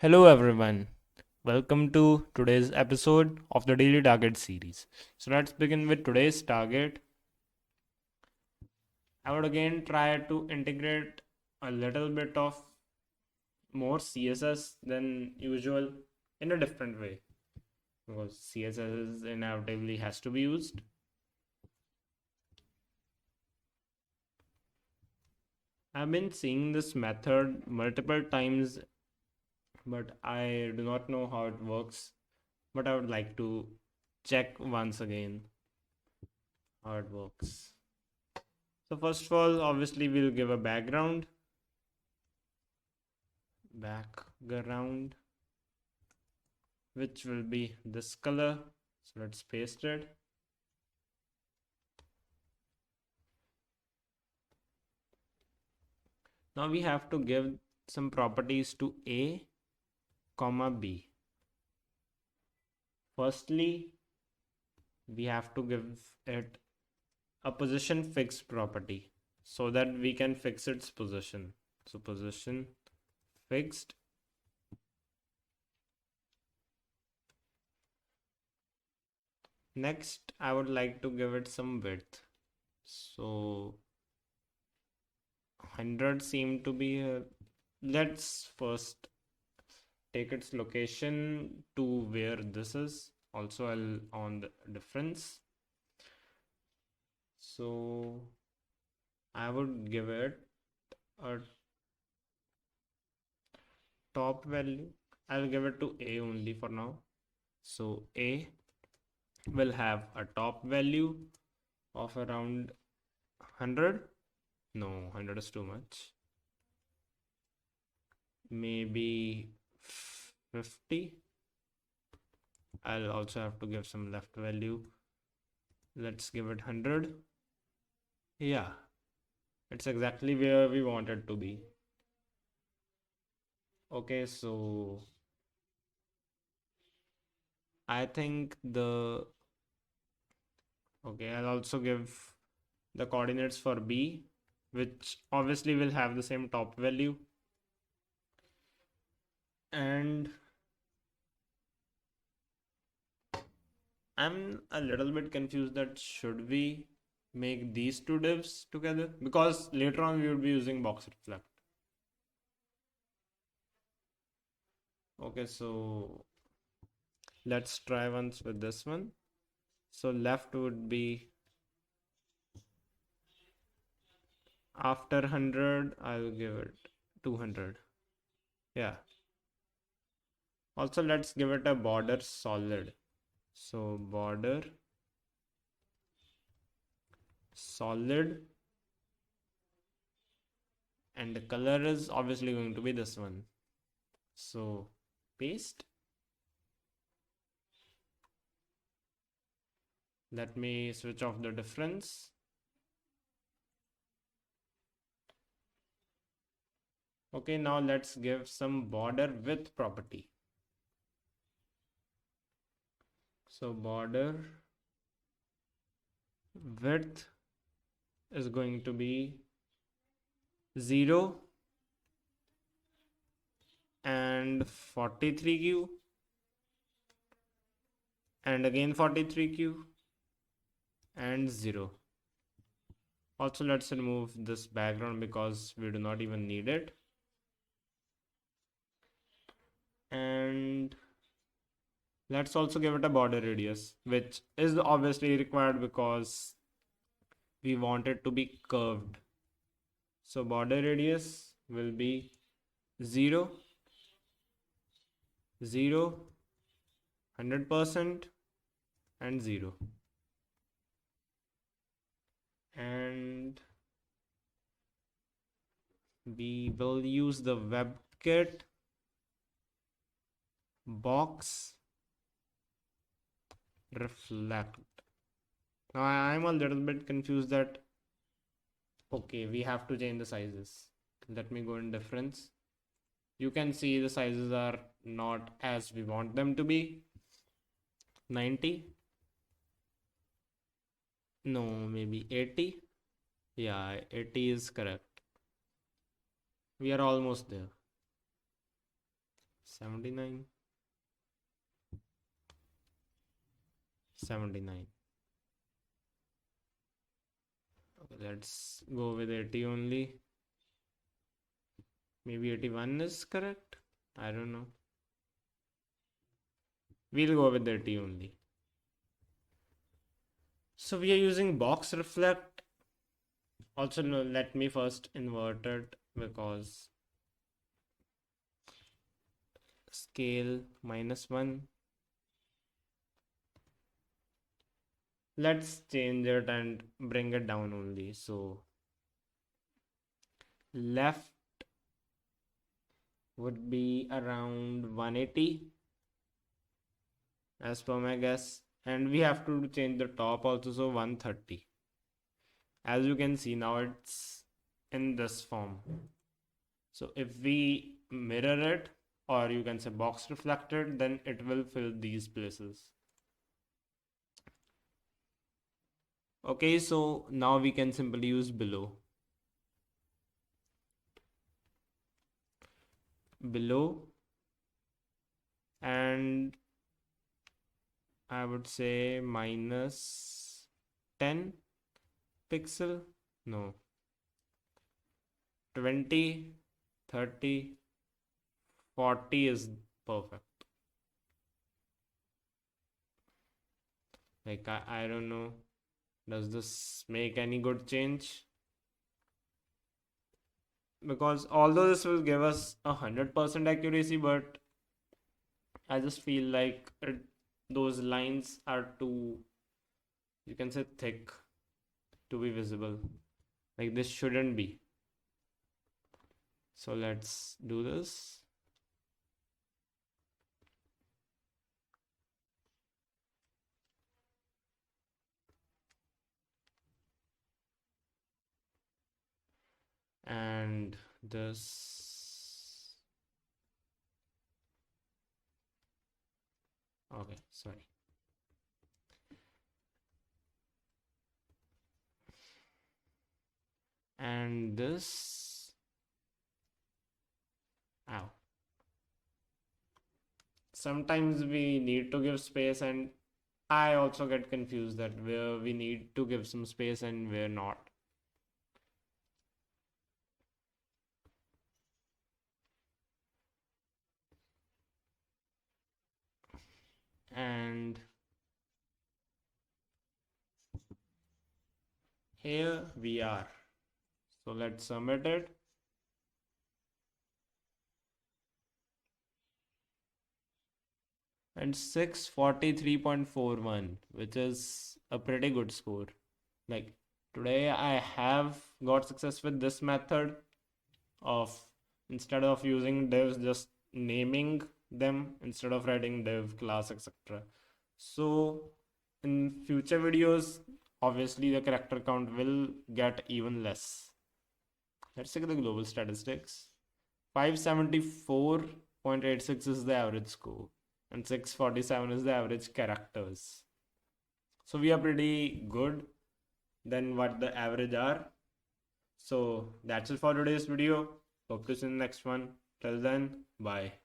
Hello everyone. Welcome to today's episode of the Daily Target series. So let's begin with today's target. I would again try to integrate a little bit of more CSS than usual in a different way because CSS inevitably has to be used. I've been seeing this method multiple times, but I do not know how it works. But I would like to check once again how it works. So first of all, obviously we'll give a background, which will be this color. So let's paste it. Now we have to give some properties to A, comma B. Firstly, we have to give it a position fixed property so that we can fix its position. So position fixed. Next, I would like to give it some width. So 100 seem to be let's first take its location to where this is. Also, I'll on the difference. So I would give it a top value. I'll give it to A only for now. So A will have a top value of around 100. No, 100 is too much. Maybe 50. I'll also have to give some left value. Let's give it 100. Yeah, it's exactly where we want it to be. Okay, so I think okay, I'll also give the coordinates for B, which obviously will have the same top value. And I'm a little bit confused that should we make these two divs together? Because later on we will be using box reflect. Okay, so let's try once with this one. So left would be after 100, I'll give it 200. Yeah. Also, let's give it a border solid. So border solid, and the color is obviously going to be this one. So paste. Let me switch off the difference. Okay, now let's give some border width property. So border width is going to be 0 and 43q and again 43q and 0. Also, let's remove this background because we do not even need it. And let's also give it a border radius, which is obviously required because we want it to be curved. So border radius will be 0, 0, 100% and 0. And we will use the WebKit box reflect. Now I'm a little bit confused that okay, we have to change the sizes. Let me go in difference. You can see the sizes are not as we want them to be. 90. No, maybe 80. Yeah, 80 is correct. We are almost there. 79, 79. Okay, let's go with 80 only. Maybe 81 is correct. I don't know. We'll go with 80 only. So we are using box reflect. Also, no, let me first invert it because scale -1. Let's change it and bring it down only. So left would be around 180 as per my guess, and we have to change the top also, so 130. As you can see now, it's in this form. So if we mirror it, or you can say box reflected, then it will fill these places. Okay, so now we can simply use below. And I would say -10 pixel. No. 20, 30, 40 is perfect. Like, I don't know. Does this make any good change? Because although this will give us 100% accuracy, but I just feel like those lines are too, you can say, thick to be visible. Like, this shouldn't be. So let's do this. And this. Okay, sorry. And this. Ow. Sometimes we need to give space, and I also get confused that where we need to give some space and where not. And here we are. So let's submit it. And 643.41, which is a pretty good score. Like, today I have got success with this method of, instead of using divs, just naming them instead of writing div, class, etc. So in future videos, obviously the character count will get even less. Let's check the global statistics. 574.86 is the average score, and 647 is the average characters. So we are pretty good than what the average are. So that's it for today's video. Hope to see you in the next one. Till then, bye.